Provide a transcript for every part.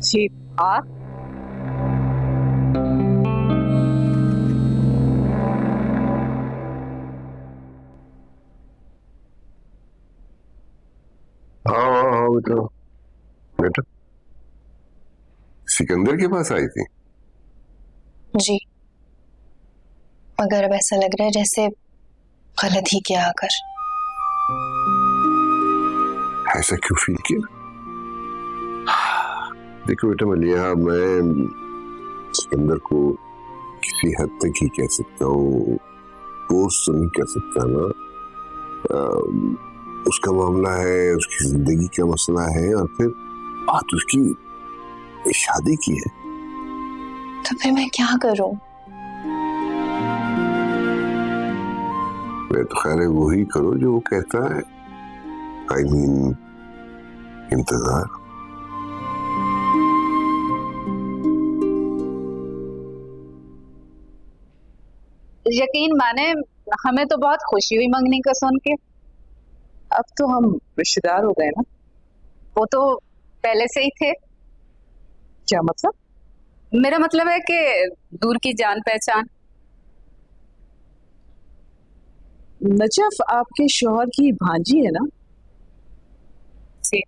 जी। आप? हाँ हाँ हाँ बेटा, बेटा सिकंदर के पास आई थी। जी, मगर अब ऐसा लग रहा है जैसे गलत ही किया आकर। ऐसा क्यों फील किया? देखो बेटा मलिया, मैं सिकंदर को किसी हद तक ही कह सकता हूँ, फोर्स तो नहीं कह सकता ना। उसका मामला है, उसकी जिंदगी का मसला है, और फिर बात उसकी शादी की है। तो फिर मैं क्या करूं? मैं तो खैर है वही करो जो वो कहता है। आई मीन इंतजार। यकीन माने, हमें तो बहुत खुशी हुई मंगनी का सुन के। अब तो हम रिश्तेदार हो गए ना। वो तो पहले से ही थे। क्या मतलब? मेरा मतलब है कि दूर की जान पहचान। नजफ आपके शौहर की भांजी है ना? जी।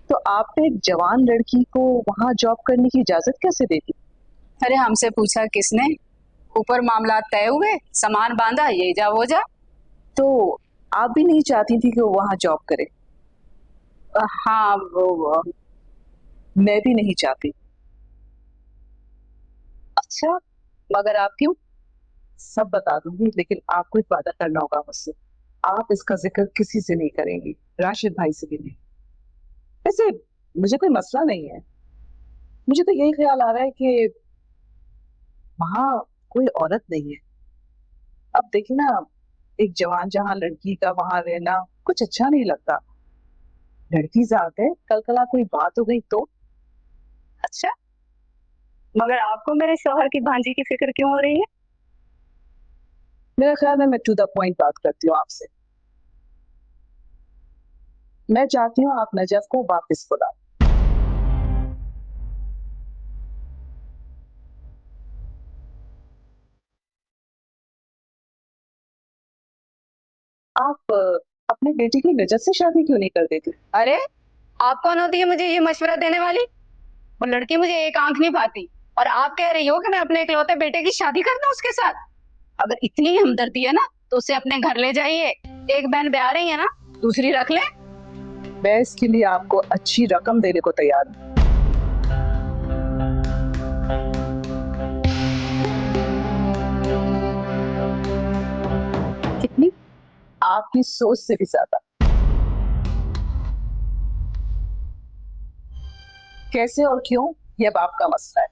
तो आपने एक जवान लड़की को वहाँ जॉब करने की इजाजत कैसे दे दी? अरे हमसे पूछा किसने? ऊपर मामला तय हुए, सामान बांधा, ये जा वो जा। तो आप भी नहीं चाहती थी कि वो वहाँ जॉब करे? हाँ वो मैं भी नहीं चाहती। अच्छा, मगर आप क्यों? सब बता दूंगी, लेकिन आपको एक वादा करना होगा मुझसे। आप इसका जिक्र किसी से नहीं करेंगी, राशिद भाई से भी नहीं। वैसे मुझे कोई मसला नहीं है। मुझे तो यही ख्याल आ रहा है कि वहाँ कोई औरत नहीं है। अब देखिए ना, एक जवान जहाँ लड़की का वहां रहना कुछ अच्छा नहीं लगता। लड़की जात है, कल कला कोई बात हो गई तो। अच्छा, मगर आपको मेरे शौहर की भांजी की फिक्र क्यों हो रही है? मेरा ख्याल है मैं टू द पॉइंट बात करती हूँ आपसे। मैं चाहती हूँ आप नजफ को वापस बुलाओ। आप अपने बेटे की नजर से शादी क्यों नहीं कर देती? अरे, आप कौन होती है मुझे ये मशवरा देने वाली? वो लड़की मुझे एक आंख नहीं भाती, और आप कह रही हो कि मैं अपने इकलौते बेटे की शादी कर दूं उसके साथ? अगर इतनी हमदर्दी है ना, तो उसे अपने घर ले जाइए। एक बहन ब्याह रही है ना, दूसरी रख ले। मैं इसके लिए आपको अच्छी रकम देने को तैयार हूँ। कितनी? आपकी सोच से भी ज्यादा। कैसे और क्यों, ये अब आपका मसला है।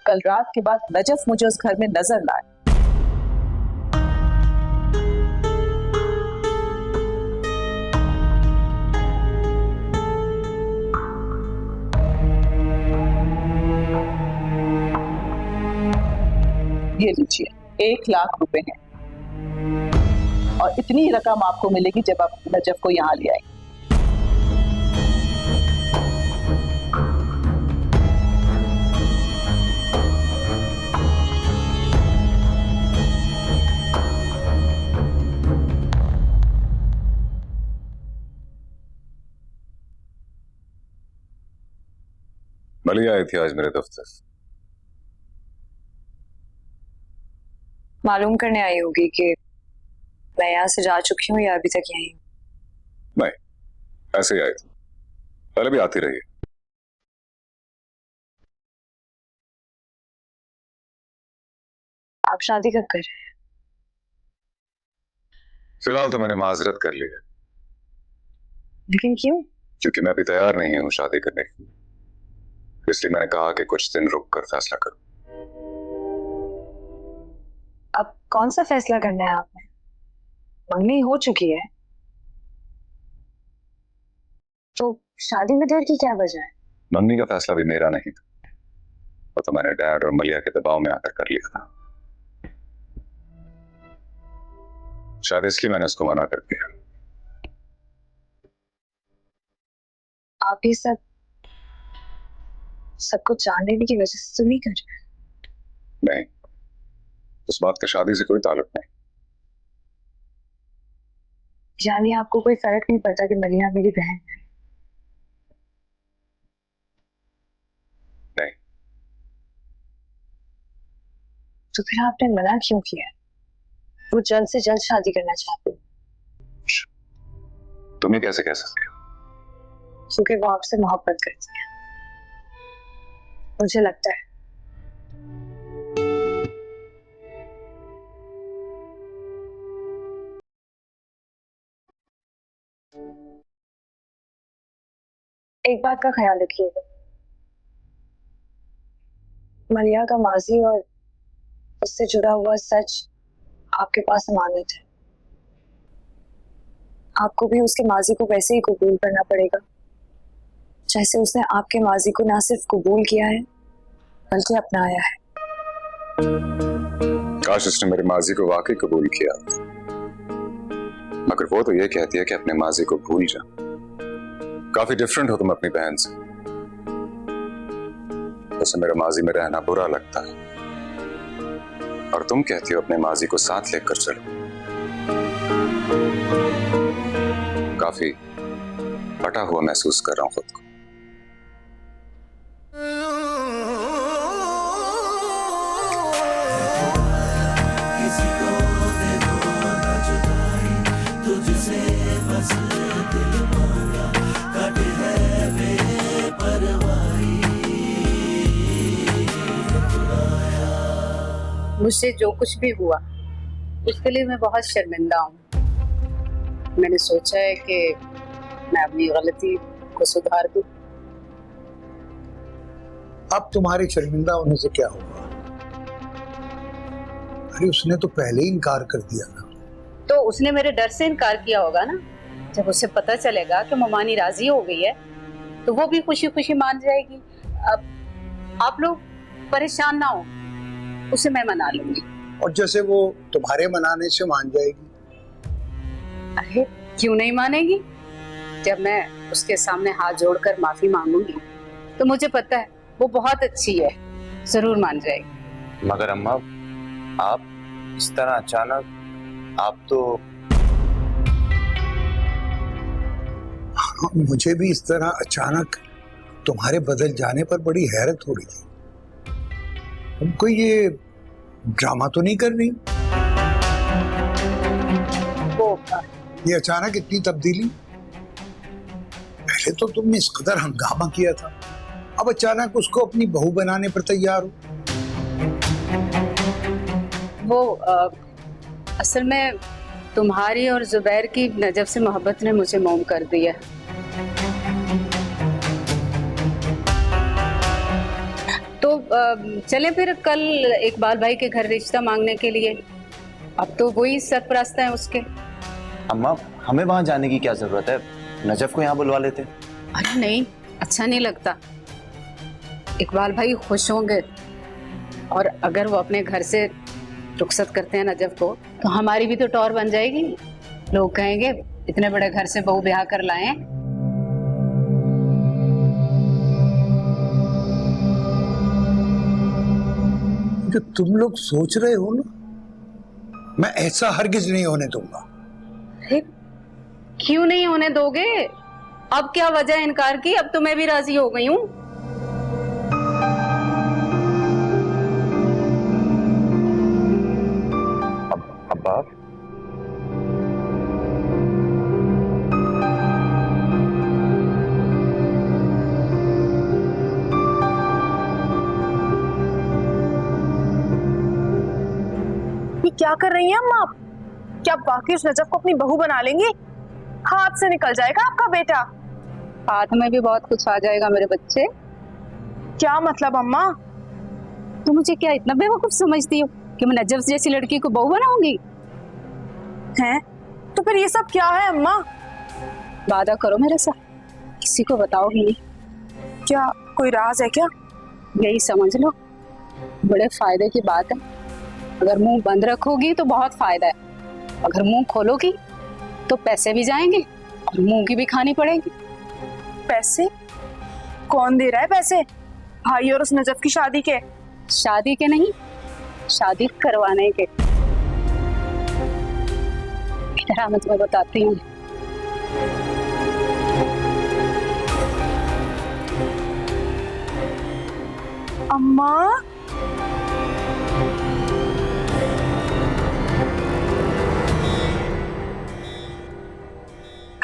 कल रात के बाद नजफ मुझे उस घर में नजर ना आए। ये लीजिए, 1 लाख रुपए हैं, और इतनी ही रकम आपको मिलेगी जब आप नजफ को यहाँ ले आएंगे। मलिया आई थी आज मेरे दफ्तर। मालूम करने आई होगी कि मैं यहाँ से जा चुकी हूँ या अभी तक यहीं हूँ। नहीं, ऐसे ही आई थी, पहले भी आती रही है। आप शादी कब कर रहे हैं? फिलहाल तो मैंने माजरत कर ली है, लेकिन क्यों? क्योंकि मैं अभी तैयार नहीं हूँ शादी करने की। इसलिए मैंने कहा कि कुछ दिन रुक कर फैसला करूं। अब कौन सा फैसला करना है आपने? मंगनी हो चुकी है, तो शादी में देर की क्या वजह है? मंगनी का फैसला भी मेरा नहीं था, वो तो मैंने डैड और मलिया के दबाव में आकर कर लिया था। शायद इसलिए मैंने उसको मना कर दिया। आप ये सब कुछ जान लेने की वजह से तो नहीं कर रहे? नहीं, उस बात का शादी से कोई ताल्लुक नहीं। यानी आपको कोई फर्क नहीं पड़ता कि मलिया मेरी बहन है? नहीं। तो फिर आपने मना क्यों किया? वो जल्द से जल्द शादी करना चाहते? तुम ये कैसे कह सकते हो? क्योंकि वो आपसे मोहब्बत करती है, मुझे लगता है। एक बात का ख्याल रखिएगा, मलिया का माजी और उससे जुड़ा हुआ सच आपके पास अमानत है। आपको भी उसके माजी को वैसे ही कबूल करना पड़ेगा जैसे उसने आपके माजी को ना सिर्फ कबूल किया है बल्कि अपनाया है। काश उसने मेरे माजी को वाकई कबूल किया, मगर वो तो ये कहती है कि अपने माजी को भूल जा। काफी डिफरेंट हो तुम अपनी बहन से। उसे मेरा माजी में रहना बुरा लगता है और तुम कहती हो अपने माजी को साथ लेकर चलो। काफी फटा हुआ महसूस कर रहा हूं खुद को। मुझसे जो कुछ भी हुआ उसके लिए मैं बहुत शर्मिंदा हूँ। मैंने सोचा है कि मैं अपनी गलती को सुधार दूं। अब तुम्हारे शर्मिंदा होने से क्या होगा? अरे उसने तो पहले ही इनकार कर दिया ना। तो उसने मेरे डर से इनकार किया होगा ना। जब उसे पता चलेगा कि ममानी राजी हो गई है तो वो भी खुशी खुशी मान जाएगी। अब आप लोग परेशान ना हो, उसे मैं मना लूंगी। और जैसे वो तुम्हारे मनाने से मान जाएगी? अरे क्यों नहीं मानेगी? जब मैं उसके सामने हाथ जोड़कर माफी मांगूंगी तो मुझे पता है वो बहुत अच्छी है, जरूर मान जाएगी। मगर अम्मा, आप इस तरह अचानक, आप तो हाँ, मुझे भी इस तरह अचानक तुम्हारे बदल जाने पर बड़ी हैरत हो रही थी। तुमको ये ड्रामा तो नहीं कर रही? ये अचानक इतनी तब्दीली? पहले तो तुमने इस कदर हंगामा किया था, अब अचानक उसको अपनी बहू बनाने पर तैयार हो। वो असल में तुम्हारी और जुबैर की नजब से मोहब्बत ने मुझे मोम कर दिया। तो चलें फिर कल इकबाल भाई के घर रिश्ता मांगने के लिए। अब तो वही सरपरस्त है उसके। अम्मा, हमें वहां जाने की क्या जरूरत है? नजफ को यहाँ बुलवा लेते। अरे नहीं, अच्छा नहीं लगता। इकबाल भाई खुश होंगे और अगर वो अपने घर से रुखसत करते हैं नजफ को तो हमारी भी तो टौर बन जाएगी। लोग कहेंगे इतने बड़े घर से बहू ब्याह कर लाए। जो तुम लोग सोच रहे हो ना, मैं ऐसा हरगिज नहीं होने दूंगा। क्यों नहीं होने दोगे? अब क्या वजह इनकार की? अब तो मैं भी राजी हो गई हूँ। अब्बा, ये क्या कर रही हैं अम्मा आप? क्या आप वाकई उस नजफ को अपनी बहू बना लेंगी? हाथ से निकल जाएगा आपका बेटा। हाथ में भी बहुत कुछ आ जाएगा मेरे बच्चे। क्या मतलब अम्मा? तो मुझे क्या इतना बेवकूफ समझती हो कि मैं नजफ जैसी लड़की को बहू बनाऊंगी? हैं? तो फिर ये सब क्या है अम्मा? वादा करो मेरे साथ, किसी को बताओगी नहीं। क्या कोई राज है क्या? यही समझ लो, बड़े फायदे की बात है। अगर मुंह बंद रखोगी तो बहुत फायदा है, अगर मुंह खोलोगी तो पैसे भी जाएंगे और मुंह की भी खानी पड़ेगी। पैसे? कौन दे रहा है पैसे? भाई और उस नजफ की शादी के? शादी के नहीं, शादी करवाने के। इधर आ, मैं तुम्हें बताती हूँ। अम्मा,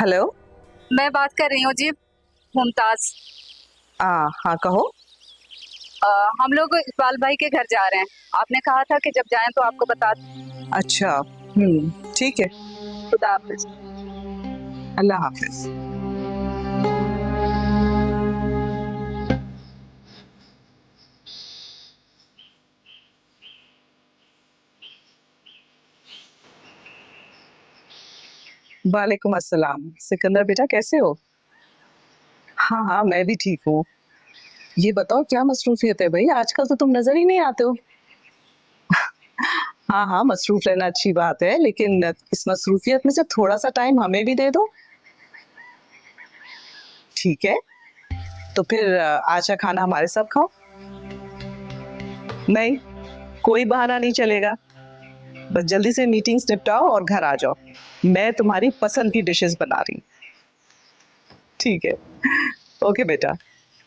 हेलो। मैं बात कर रही हूँ जी, मुमताज। हाँ कहो। हम लोग इकबाल भाई के घर जा रहे हैं। आपने कहा था कि जब जाएं तो आपको बता दें। अच्छा, ठीक है। खुदा हाफिज। अल्लाह हाफिज। वालेकुम अस्सलाम। सिकंदर बेटा कैसे हो? हाँ मैं भी ठीक हूँ। ये बताओ क्या मसरूफियत है भाई, आजकल तो तुम नजर ही नहीं आते हो। हाँ मसरूफ रहना अच्छी बात है, लेकिन इस मसरूफियत में से थोड़ा सा टाइम हमें भी दे दो। ठीक है, तो फिर आज का खाना हमारे साथ खाओ। नहीं, कोई बहाना नहीं चलेगा। बस जल्दी से मीटिंग्स निपटाओ और घर आ जाओ। मैं तुम्हारी पसंद की डिशेस बना रही हूँ। ठीक है, ओके बेटा,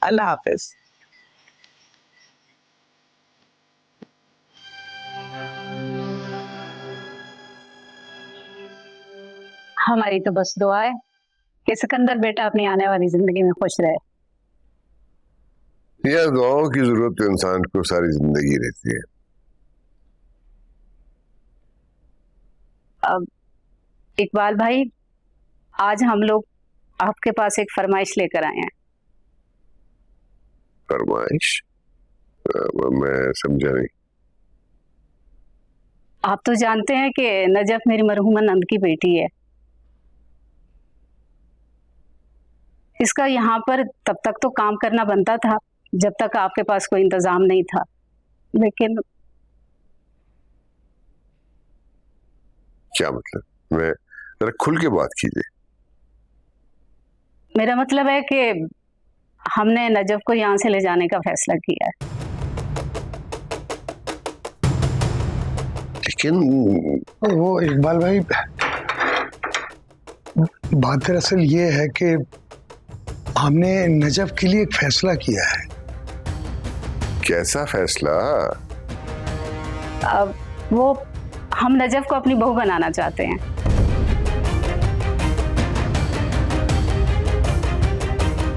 अल्लाह हाफिज। हमारी तो बस दुआ है कि सिकंदर बेटा अपनी आने वाली जिंदगी में खुश रहे। यह दुआओं की जरूरत तो इंसान को सारी जिंदगी रहती है। अब इकबाल भाई, आज हम लोग आपके पास एक फरमाइश लेकर आए हैं। फरमाइश? मैं समझा नहीं। आप तो जानते हैं कि नजफ मेरी मरहूमा नंद की बेटी है। इसका यहाँ पर तब तक तो काम करना बनता था जब तक आपके पास कोई इंतजाम नहीं था, लेकिन क्या मतलब? मैं जरा खुल के बात कीजिए। मेरा मतलब है कि हमने नजफ को यहाँ से ले जाने का फैसला किया है। लेकिन वो इकबाल भाई, बात दरअसल ये है कि हमने नजफ के लिए एक फैसला किया है। कैसा फैसला? अब वो हम नजफ को अपनी बहू बनाना चाहते हैं।